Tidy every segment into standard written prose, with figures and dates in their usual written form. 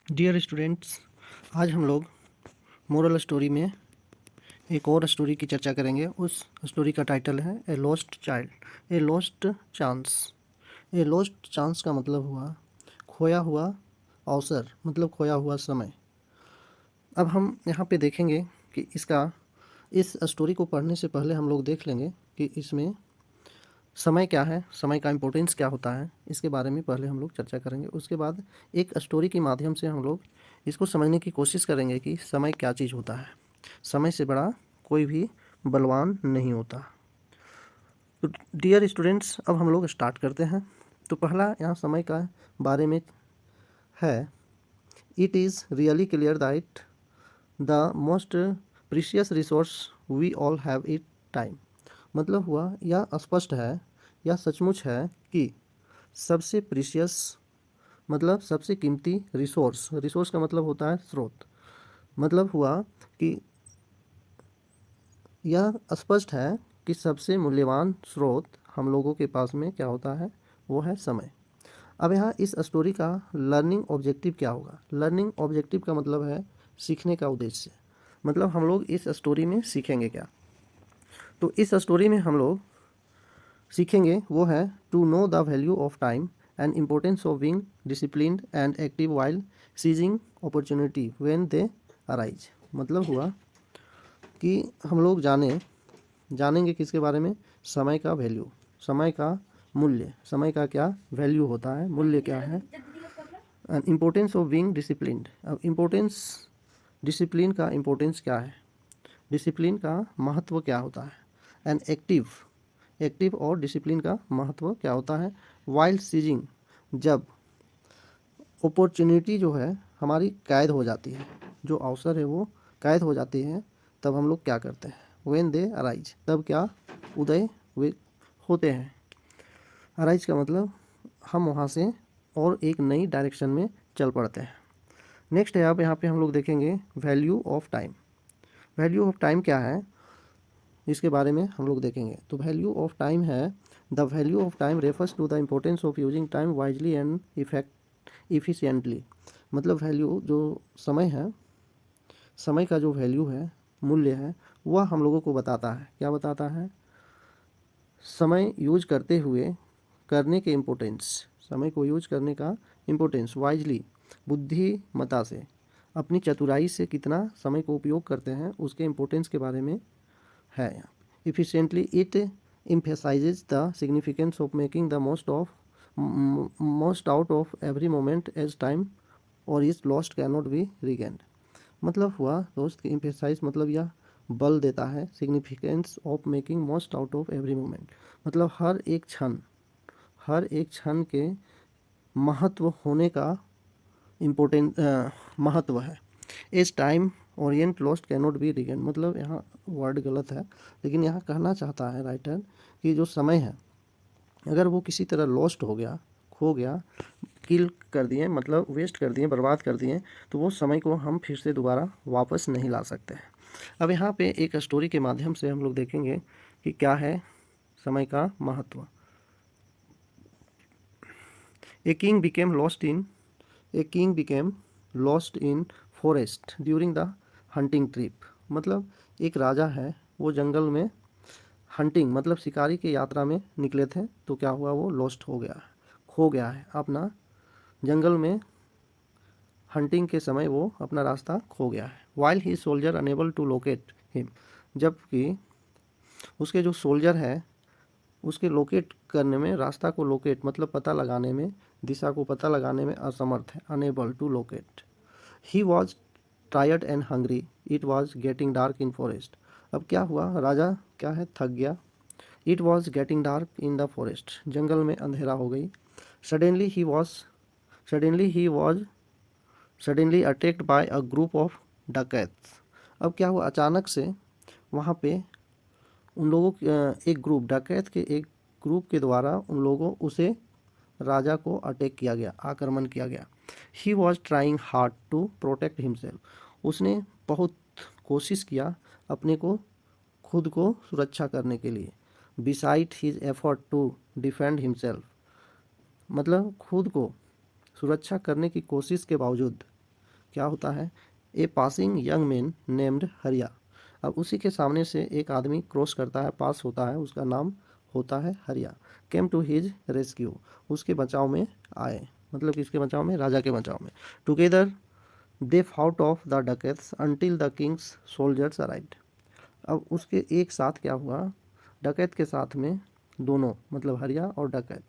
Dear students, आज हम लोग मोरल स्टोरी में एक और स्टोरी की चर्चा करेंगे। उस स्टोरी का टाइटल है a lost child, a lost chance. A lost chance का मतलब हुआ खोया हुआ अवसर, मतलब खोया हुआ समय। अब हम यहाँ पे देखेंगे कि इस स्टोरी को पढ़ने से पहले हम लोग देख लेंगे कि इसमें समय क्या है, समय का इम्पोर्टेंस क्या होता है, इसके बारे में पहले हम लोग चर्चा करेंगे। उसके बाद एक स्टोरी के माध्यम से हम लोग इसको समझने की कोशिश करेंगे कि समय क्या चीज़ होता है। समय से बड़ा कोई भी बलवान नहीं होता। तो डियर स्टूडेंट्स, अब हम लोग स्टार्ट करते हैं। तो पहला यहाँ समय का बारे में है, it is really clear that the most precious resource we all have it time. मतलब हुआ यह स्पष्ट है, यह सचमुच है कि सबसे प्रीशियस मतलब सबसे कीमती रिसोर्स, रिसोर्स का मतलब होता है स्रोत। मतलब हुआ कि यह स्पष्ट है कि सबसे मूल्यवान स्रोत हम लोगों के पास में क्या होता है, वो है समय। अब यहाँ इस स्टोरी का लर्निंग ऑब्जेक्टिव क्या होगा। लर्निंग ऑब्जेक्टिव का मतलब है सीखने का उद्देश्य। मतलब हम लोग इस स्टोरी में सीखेंगे क्या। तो इस स्टोरी में हम लोग सीखेंगे वो है to know the value of time and importance of being disciplined and active while seizing opportunity when they arise. मतलब हुआ कि हम लोग जानेंगे किसके बारे में, समय का वैल्यू, समय का मूल्य, समय का क्या वैल्यू होता है, मूल्य क्या है। And importance of being disciplined. अब इम्पोर्टेंस, डिसिप्लिन का इम्पोर्टेंस क्या है, डिसिप्लिन का महत्व क्या होता है। एंड एक्टिव, एक्टिव और डिसिप्लिन का महत्व क्या होता है। वाइल्ड सीजिंग, जब अपॉर्चुनिटी जो है हमारी कैद हो जाती है, जो अवसर है वो कैद हो जाती है, तब हम लोग क्या करते हैं। व्हेन दे अराइज, तब क्या उदय वे होते हैं। अराइज का मतलब हम वहाँ से और एक नई डायरेक्शन में चल पड़ते हैं। नेक्स्ट है, अब यहाँ पे हम लोग देखेंगे value of time. Value of time क्या है, इसके बारे में हम लोग देखेंगे। तो वैल्यू ऑफ टाइम है, the value of time refers to the importance of using time wisely and efficiently. मतलब वैल्यू जो समय है, समय का जो वैल्यू है, मूल्य है, वह हम लोगों को बताता है। क्या बताता है, समय यूज करते हुए करने के इम्पोर्टेंस, समय को यूज करने का इम्पोर्टेंस वाइजली, बुद्धिमता से, अपनी चतुराई से कितना समय को उपयोग करते हैं उसके इम्पोर्टेंस के बारे में है। Efficiently it emphasizes the significance of making the most out of every moment as time or is lost cannot be regained। मतलब हुआ दोस्त कि emphasize मतलब यह बल देता है, significance of making most out of every moment मतलब हर एक क्षण के महत्व होने का इम्पोर्टेंट महत्व है। As time orient lost cannot be regain, मतलब यहाँ वर्ड गलत है, लेकिन यहाँ कहना चाहता है राइटर कि जो समय है अगर वो किसी तरह लॉस्ट हो गया, खो गया, किल कर दिए, मतलब वेस्ट कर दिए, बर्बाद कर दिए, तो वो समय को हम फिर से दोबारा वापस नहीं ला सकते हैं। अब यहाँ पे एक स्टोरी के माध्यम से हम लोग देखेंगे कि क्या है समय का महत्व। A king became lost in a king became lost in forest during the hunting trip. मतलब एक राजा है, वो जंगल में हंटिंग मतलब शिकारी की यात्रा में निकले थे, तो क्या हुआ, वो लॉस्ट हो गया, खो गया है अपना, जंगल में हंटिंग के समय वो अपना रास्ता खो गया है। While he soldier unable to locate him, जबकि उसके जो सोल्जर है उसके लोकेट करने में, रास्ता को लोकेट मतलब पता लगाने में, दिशा को पता लगाने में असमर्थ है, unable to locate. He was tired and hungry, it was getting dark in forest. अब क्या हुआ, राजा क्या है, थक गया। It was getting dark in the forest, जंगल में अंधेरा हो गई। Suddenly he was suddenly attacked by a group of dacoits. अब क्या हुआ, अचानक से वहाँ पे उन लोगों एक ग्रुप डकैत के एक ग्रुप के द्वारा उसे राजा को अटैक किया गया, आक्रमण किया गया। He was trying hard to protect himself, उसने बहुत कोशिश किया अपने को, खुद को सुरक्षा करने के लिए। Beside his effort to defend himself, मतलब खुद को सुरक्षा करने की कोशिश के बावजूद, क्या होता है, a passing young man named हरिया। अब उसी के सामने से एक आदमी क्रॉस करता है, पास होता है, उसका नाम होता है हरिया। केम टू हिज रेस्क्यू, उसके बचाव में आए, मतलब किसके बचाव में, राजा के बचाव में। Together they fought off the dacoits until the king's soldiers arrived. अब उसके एक साथ क्या हुआ, डकैत के साथ में दोनों, मतलब हरिया और डकैत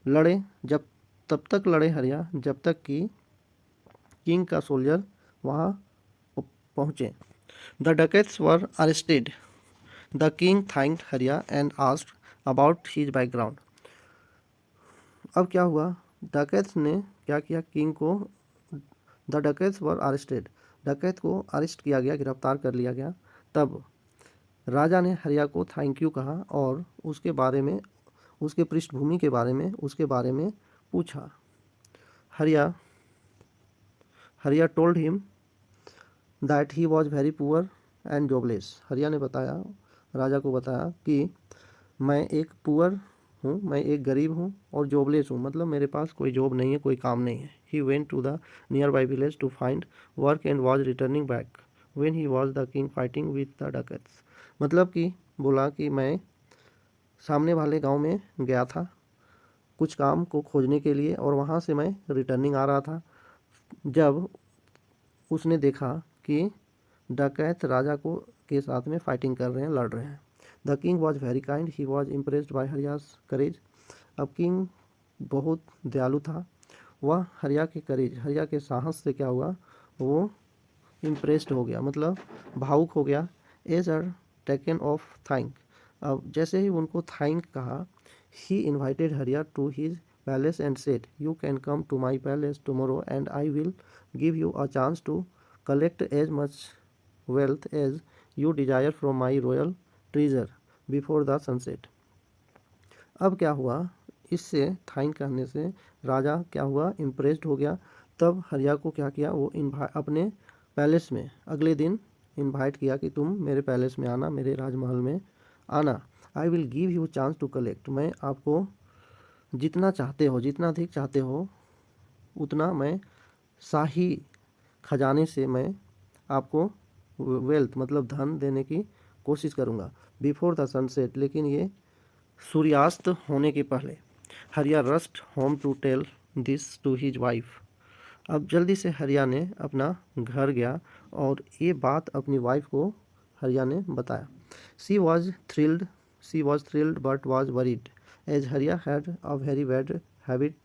लड़े, जब तब तक लड़े हरिया जब तक कि किंग का सोल्जर वहाँ पहुँचे। The dacoits were arrested, the king thanked Hariya and asked about his background. अब क्या हुआ, डकैत्स ने क्या किया, किंग को, द डकैट्स वर अरेस्टेड, डकैत को अरेस्ट किया गया, गिरफ्तार कर लिया गया। तब राजा ने हरिया को थैंक यू कहा और उसके बारे में, उसके पृष्ठभूमि के बारे में, उसके बारे में पूछा। हरिया हरिया told him that he was very poor and jobless. हरिया ने बताया, राजा को बताया कि मैं एक पुअर हूँ, मैं एक गरीब हूँ और जॉबलेस हूँ, मतलब मेरे पास कोई जॉब नहीं है, कोई काम नहीं है। He went to the nearby village to find work and was returning back when he was the king fighting with the dacoits. मतलब कि बोला कि मैं सामने वाले गांव में गया था कुछ काम को खोजने के लिए और वहाँ से मैं रिटर्निंग आ रहा था, जब उसने देखा कि डकैत राजा को के साथ में फाइटिंग कर रहे हैं, लड़ रहे हैं। The king was very kind, he was impressed by Hariya's courage. अब किंग बहुत दयालु था, वह हरिया के करेज, हरिया के साहस से क्या हुआ, वो इम्प्रेस्ड हो गया, मतलब भावुक हो गया। As are taken of thank, अब जैसे ही उनको थैंक कहा, he invited Hariya to his palace and said you can come to my palace tomorrow and I will give you a chance to collect as much wealth as you desire from my royal treasure before the sunset. अब क्या हुआ, इससे thank करने से राजा क्या हुआ, impressed हो गया। तब हरिया को क्या किया, वो अपने पैलेस में अगले दिन इनवाइट किया कि तुम मेरे पैलेस में आना, मेरे राजमहल में आना। I will give you chance to collect, मैं आपको जितना चाहते हो, जितना अधिक चाहते हो उतना मैं शाही खजाने से मैं आपको वेल्थ, मतलब धन देने की कोशिश करूँगा। बिफोर द सनसेट, लेकिन ये सूर्यास्त होने के पहले। Hariya rushed home to tell this to his wife. अब जल्दी से हरिया ने अपना घर गया और ये बात अपनी वाइफ को हरिया ने बताया। She was thrilled but was worried as Hariya had a very bad habit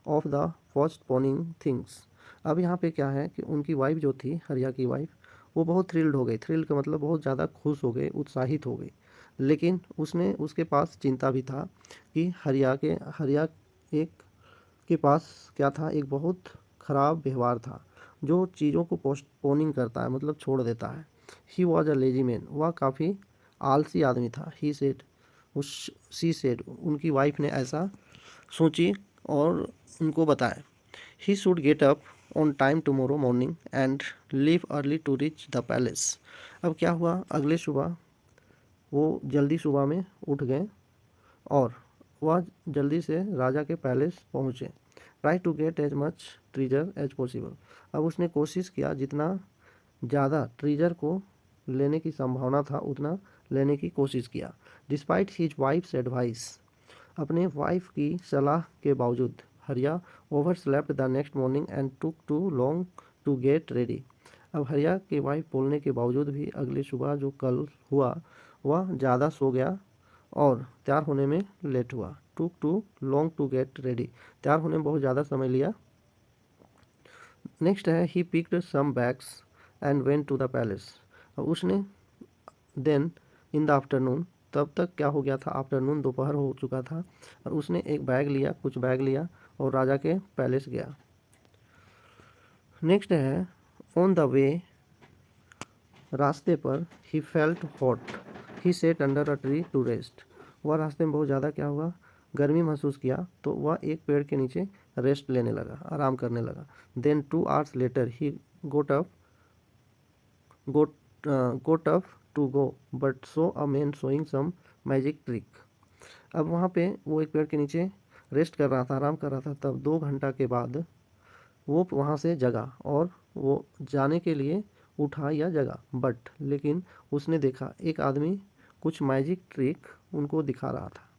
of the postponing things. अब यहाँ पे क्या है कि उनकी वाइफ जो थी, हरिया की वाइफ, वो बहुत थ्रिल्ड हो गई, थ्रिल्ड का मतलब बहुत ज़्यादा खुश हो गई, उत्साहित हो गई। लेकिन उसके पास चिंता भी था कि हरिया एक के पास क्या था, एक बहुत ख़राब व्यवहार था, जो चीज़ों को पोस्टपोनिंग करता है, मतलब छोड़ देता है। He was a lazy man, वह काफ़ी आलसी आदमी था। ही सेड शी सेड, उनकी वाइफ ने ऐसा सोची और उनको बताया। He should get up on time tomorrow morning and leave early to reach the palace. अब क्या हुआ, अगले सुबह वो जल्दी सुबह में उठ गए और वह जल्दी से राजा के पैलेस पहुँचे। Try to get as much treasure as possible, अब उसने कोशिश किया जितना ज़्यादा ट्रीजर को लेने की संभावना था उतना लेने की कोशिश किया। डिस्पाइट हिज वाइफ्स एडवाइस, अपने वाइफ की सलाह के बावजूद Hariya overslept the next morning and took too long to get ready. अब हरिया के वाइफ बोलने के बावजूद भी अगली सुबह जो कल हुआ वह ज़्यादा सो गया और तैयार होने में लेट हुआ। Took too long to get ready, तैयार होने में बहुत ज़्यादा समय लिया। नेक्स्ट है he picked some bags and went to the palace. अब उसने देन इन द आफ्टरनून, तब तक क्या हो गया था, आफ्टरनून दोपहर हो चुका था, और उसने एक बैग लिया, कुछ बैग लिया और राजा के पैलेस गया। नेक्स्ट है ऑन द वे, रास्ते पर he felt hot, he sat under a tree to rest. वह रास्ते में बहुत ज़्यादा क्या हुआ, गर्मी महसूस किया, तो वह एक पेड़ के नीचे रेस्ट लेने लगा, आराम करने लगा। Then 2 hours later he got up got up to go but saw a man showing some magic trick. अब वहाँ पे वो एक पेड़ के नीचे रेस्ट कर रहा था, आराम कर रहा था, तब 2 घंटा के बाद वो वहाँ से जगा और वो जाने के लिए उठा या जगा, बट लेकिन उसने देखा एक आदमी कुछ मैजिक ट्रिक उनको दिखा रहा था।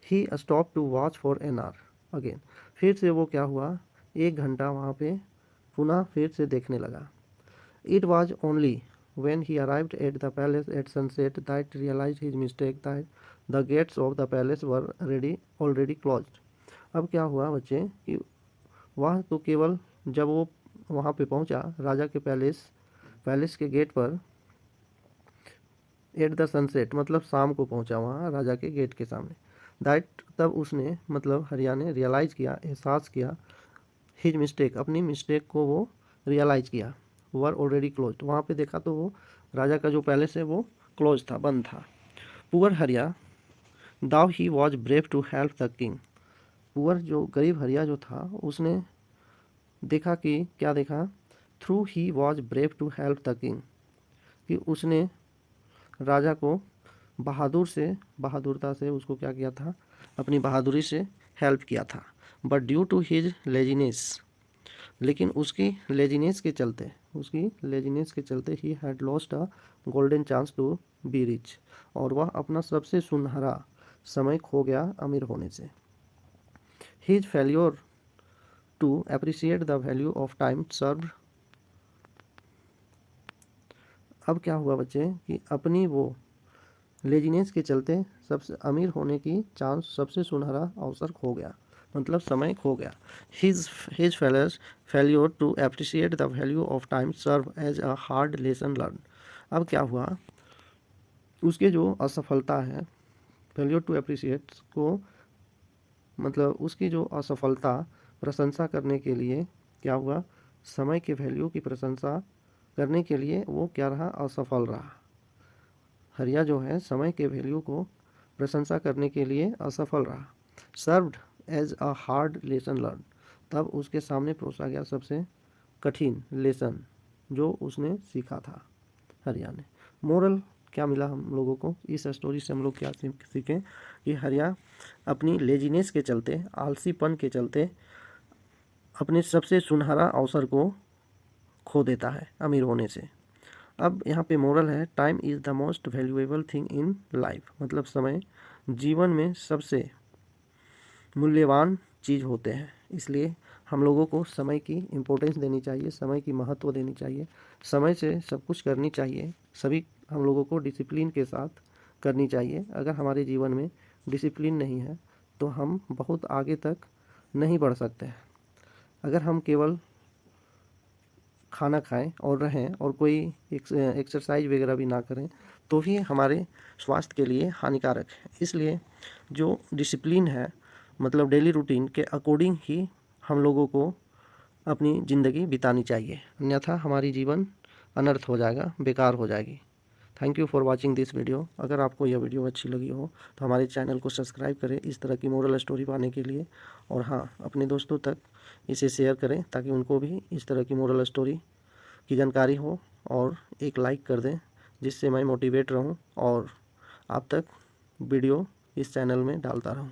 He stop to watch for an hour again, फिर से वो क्या हुआ, 1 घंटा वहाँ पे पुनः फिर से देखने लगा। It was only when he arrived at the palace at sunset that realized his mistake that the gates of the palace were already closed। अब क्या हुआ बच्चे कि वह तो केवल जब वो वहाँ पे पहुँचा राजा के पैलेस के गेट पर, एट द सनसेट मतलब शाम को पहुँचा वहाँ राजा के गेट के सामने। दैट तब उसने मतलब हरिया ने रियलाइज़ किया, एहसास किया, हिज मिस्टेक अपनी मिस्टेक को वो रियलाइज़ किया, वर ऑलरेडी क्लोज, वहाँ पे देखा तो वो राजा का जो पैलेस है वो क्लोज था, बंद था। Poor Hariya though he was brave to help the king, poor जो गरीब हरिया जो था उसने देखा कि क्या देखा, through he was brave to help the king, कि उसने राजा को बहादुरता से उसको क्या किया था, अपनी बहादुरी से हेल्प किया था। But due to his laziness, लेकिन उसकी लेजीनेस के चलते he had lost a golden chance to be rich, और वह अपना सबसे सुनहरा समय खो गया अमीर होने से। His failure to appreciate the value of time serve, अब क्या हुआ बच्चे कि अपनी वो लेजीनेस के चलते सबसे अमीर होने की चांस, सबसे सुनहरा अवसर खो गया, मतलब समय खो गया। His failure to appreciate the value of time serve as a hard lesson learn, अब क्या हुआ, उसके जो असफलता है, फेल्योर टू अप्रिशिएट को मतलब उसकी जो असफलता प्रशंसा करने के लिए क्या हुआ, समय के वैल्यू की प्रशंसा करने के लिए वो क्या रहा, असफल रहा। हरिया जो है समय के वैल्यू को प्रशंसा करने के लिए असफल रहा। Served as a hard lesson learn, तब उसके सामने परोसा गया सबसे कठिन लेसन जो उसने सीखा था हरिया ने। मोरल क्या मिला हम लोगों को इस स्टोरी से, हम लोग क्या सीखें कि हरिया अपनी लेजीनेस के चलते, आलसीपन के चलते अपने सबसे सुनहरा अवसर को खो देता है अमीर होने से। अब यहाँ पे मोरल है, time is the most valuable thing in life, मतलब समय जीवन में सबसे मूल्यवान चीज़ होते हैं, इसलिए हम लोगों को समय की इम्पोर्टेंस देनी चाहिए, समय की महत्व देनी चाहिए, समय से सब कुछ करनी चाहिए, सभी हम लोगों को डिसिप्लिन के साथ करनी चाहिए। अगर हमारे जीवन में डिसिप्लिन नहीं है तो हम बहुत आगे तक नहीं बढ़ सकते हैं। अगर हम केवल खाना खाएं और रहें और कोई एक्सरसाइज वगैरह भी ना करें तो भी हमारे स्वास्थ्य के लिए हानिकारक है। इसलिए जो डिसिप्लिन है मतलब डेली रूटीन के अकॉर्डिंग ही हम लोगों को अपनी ज़िंदगी बितानी चाहिए, अन्यथा हमारी जीवन अनर्थ हो जाएगा, बेकार हो जाएगी। Thank you for watching this video. अगर आपको यह वीडियो अच्छी लगी हो तो हमारे चैनल को सब्सक्राइब करें इस तरह की मोरल स्टोरी पाने के लिए, और हाँ, अपने दोस्तों तक इसे शेयर करें ताकि उनको भी इस तरह की मोरल स्टोरी की जानकारी हो, और एक लाइक कर दें जिससे मैं मोटिवेट रहूं और आप तक वीडियो इस चैनल में डालता रहूं।